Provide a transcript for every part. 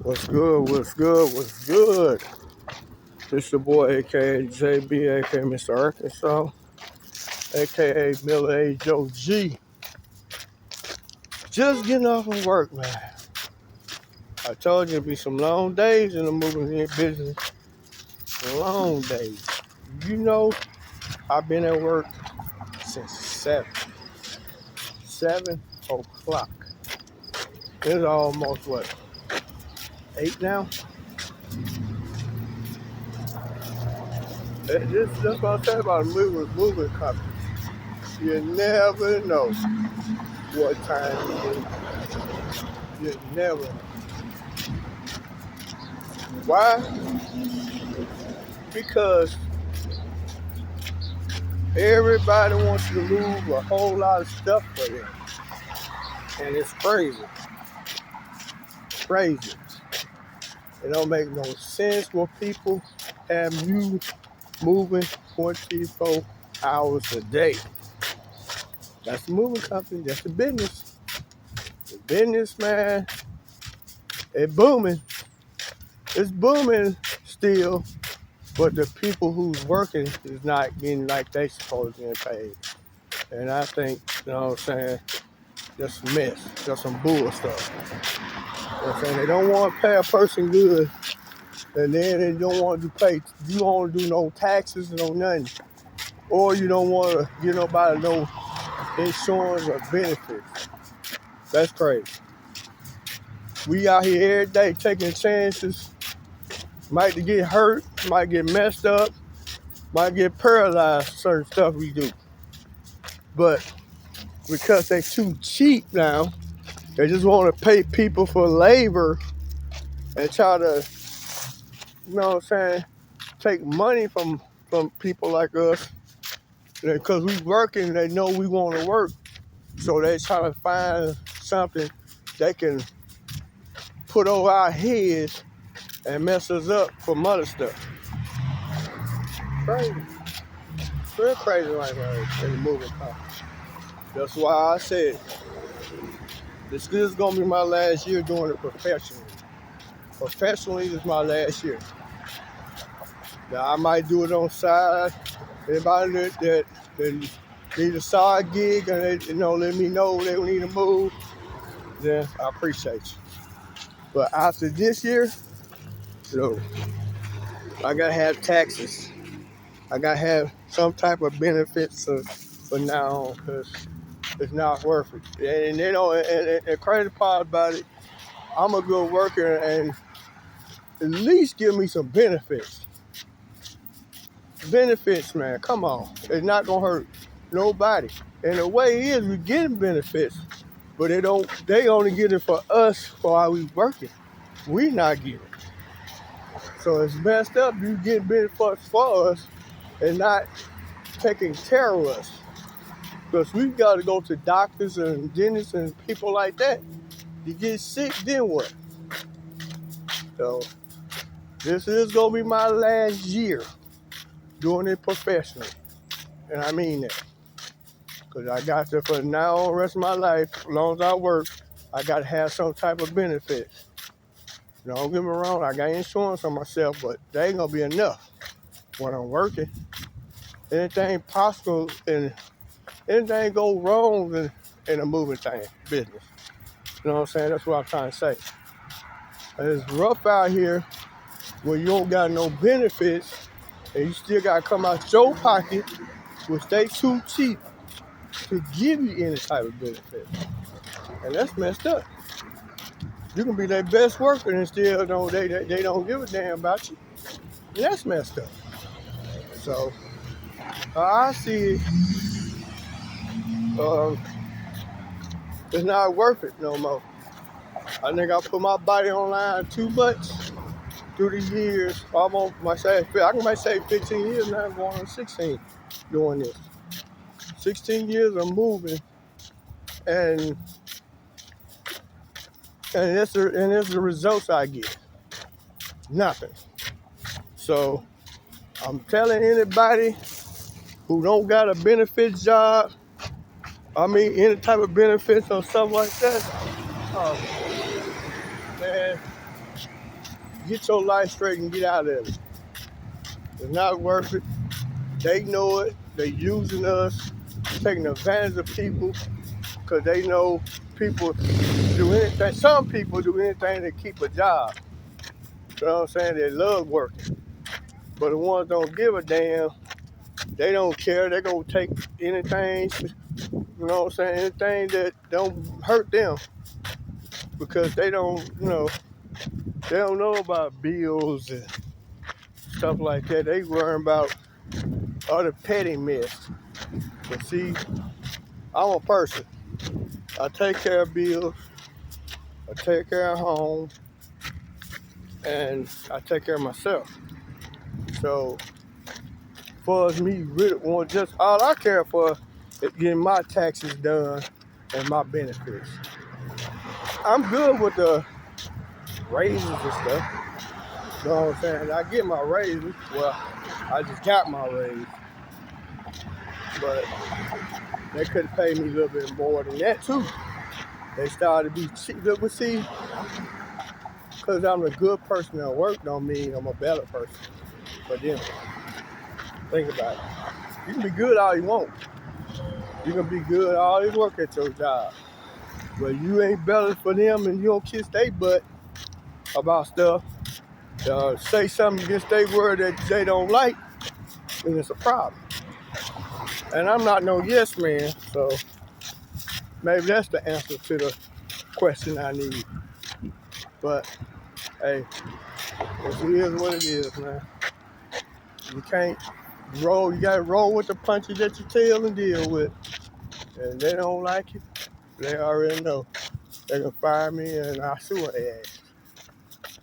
What's good? What's good? What's good? It's your boy, aka JB, aka Mr. Arkansas, aka Miller A. Joe G. Just getting off of work, man. I told you it'd be some long days in the moving business. Long days. You know, I've been at work since 7 o'clock. It's almost what, 8 now? That's what I'm saying about a moving company. You never know what time it is. You never know. Why? Because everybody wants you to move a whole lot of stuff for them. And it's crazy. Crazy. It don't make no sense for people have you moving 24 hours a day. That's the moving company. That's the business. The business, man, it's booming. It's booming still, but the people who's working is not getting like they supposed to get paid. And I think, you know what I'm saying, that's some mess. That's some bull stuff. You know what I'm saying? They don't want to pay a person good, and then they don't want to pay. You don't want to do no taxes, no nothing. Or you don't want to get nobody no insurance or benefits. That's crazy. We out here every day taking chances. Might get hurt, might get messed up, might get paralyzed, certain stuff we do. But because they too cheap now, they just want to pay people for labor and try to, you know what I'm saying, take money from people like us. Because we working, they know we want to work. So they try to find something they can put over our heads and mess us up for other stuff. Crazy. Real crazy like that in the moving company. That's why I said this is going to be my last year doing it professionally. Professionally, this is my last year. Now, I might do it on side. Anybody that need a side gig and they let me know they need to move, then I appreciate you. But after this year, I gotta have taxes. I gotta have some type of benefits for now because it's not worth it. And they don't. And the crazy part about it, I'm a good worker and at least give me some benefits. Benefits, man. Come on, it's not gonna hurt nobody. And the way it is, we getting benefits, but they only get it for us for how we working. We not getting it. So it's messed up. You get benefits for us and not taking care of us. Because we got to go to doctors and dentists and people like that. You get sick, then what? So this is going to be my last year doing it professionally. And I mean that. Because I got to, for now on the rest of my life, as long as I work, I got to have some type of benefits. Don't get me wrong, I got insurance on myself, but they ain't going to be enough when I'm working. Anything possible and anything go wrong in a moving thing, business. You know what I'm saying? That's what I'm trying to say. It's rough out here when you don't got no benefits and you still got to come out your pocket, which they too cheap to give you any type of benefit. And that's messed up. You can be their best worker and still they don't give a damn about you. And that's messed up. So I see it, it's not worth it no more. I think I put my body online too much through the years. I might say 15 years now, I'm going on 16 doing this. 16 years of moving, and that's the results I get. Nothing. So I'm telling anybody who don't got a benefits job, any type of benefits or stuff like that, man, get your life straight and get out of it. It's not worth it. They know it. They using us, taking advantage of people because they know people do anything. Some people do anything to keep a job. You know what I'm saying? They love working. But the ones don't give a damn, they don't care. They're going to take anything, you know what I'm saying, anything that don't hurt them because they don't, they don't know about bills and stuff like that. They worrying about other petty mess. But see, I'm a person. I take care of bills, I take care of home, and I take care of myself. So, for us, me really want just all I care for is getting my taxes done and my benefits. I'm good with the raises and stuff. You know what I'm saying? I get my raises. Well, I just got my raise. But they could have paid me a little bit more than that too. They started to be cheap. But see, because I'm a good person at work don't mean I'm a better person. But then, think about it. You can be good all you want. You can be good all you work at your job. But you ain't better for them and you don't kiss their butt about stuff. Say something against their word that they don't like, then it's a problem. And I'm not no yes man, so maybe that's the answer to the question I need. But hey, it is what it is, man. You can't roll, you gotta roll with the punches that you tell and deal with. And they don't like it, they already know. They can fire me and I sue their ass.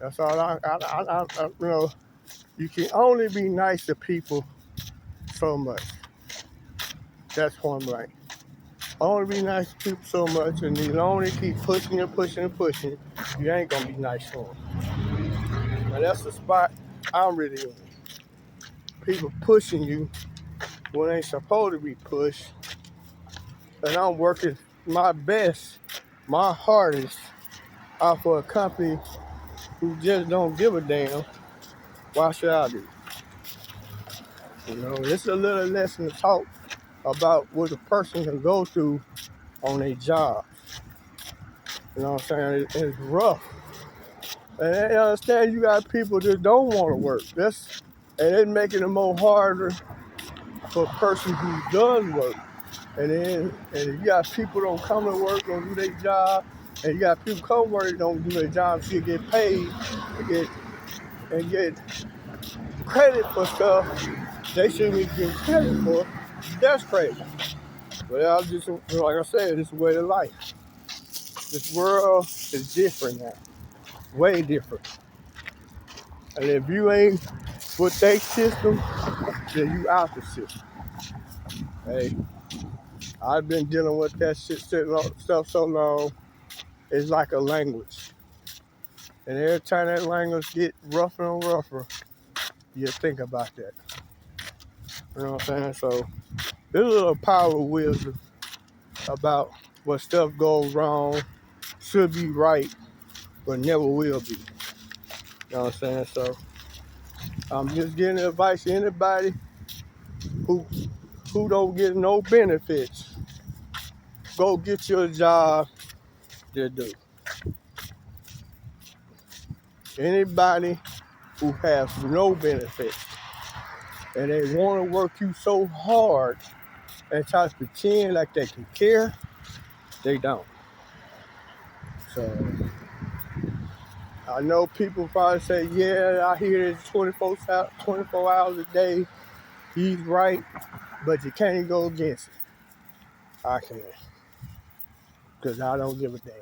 That's all you can only be nice to people so much. That's point blank. Only be nice to people so much, and you only keep pushing and pushing and pushing, you ain't gonna be nice to them. And that's the spot I'm really in. People pushing you when they supposed to be pushed, and I'm working my best, my hardest, off of a company who just don't give a damn. Why should I do? It's a little lesson to talk about what a person can go through on a job. You know what I'm saying? It's rough. And they understand you got people that don't want to work. And it's making it more harder for a person who does work. And you got people don't come to work, don't do their job, and you got people come to work, don't do their job, still get paid and get credit for stuff they shouldn't be getting credit for. That's crazy. But I just, like I said, it's the way of life. This world is different now, way different. And if you ain't with their system, then you out the system. Hey, I've been dealing with that stuff so long, it's like a language. And every time that language get rougher and rougher, you think about that. You know what I'm saying? So there's a little power of wisdom about what stuff goes wrong, should be right, but never will be. You know what I'm saying? So I'm just giving advice to anybody who don't get no benefits. Go get your job to do. Anybody who has no benefits and they want to work you so hard and try to pretend like they can care, they don't. So I know people probably say, yeah, I hear this 24 hours a day. He's right, but you can't go against it. I can't, because I don't give a damn.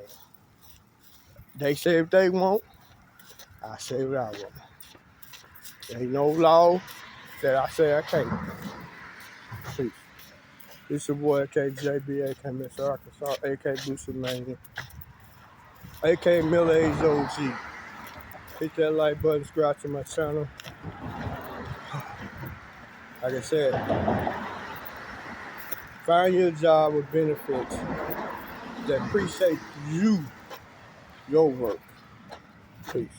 They say if they want, I say what I want. There ain't no law that I say I can't. Peace. This your boy AKJB, AK Mr. Arkansas, AK Booster Mania, AK Miller Age OG. Hit that like button, subscribe to my channel. Like I said, find your job with benefits that appreciate you, your work. Peace.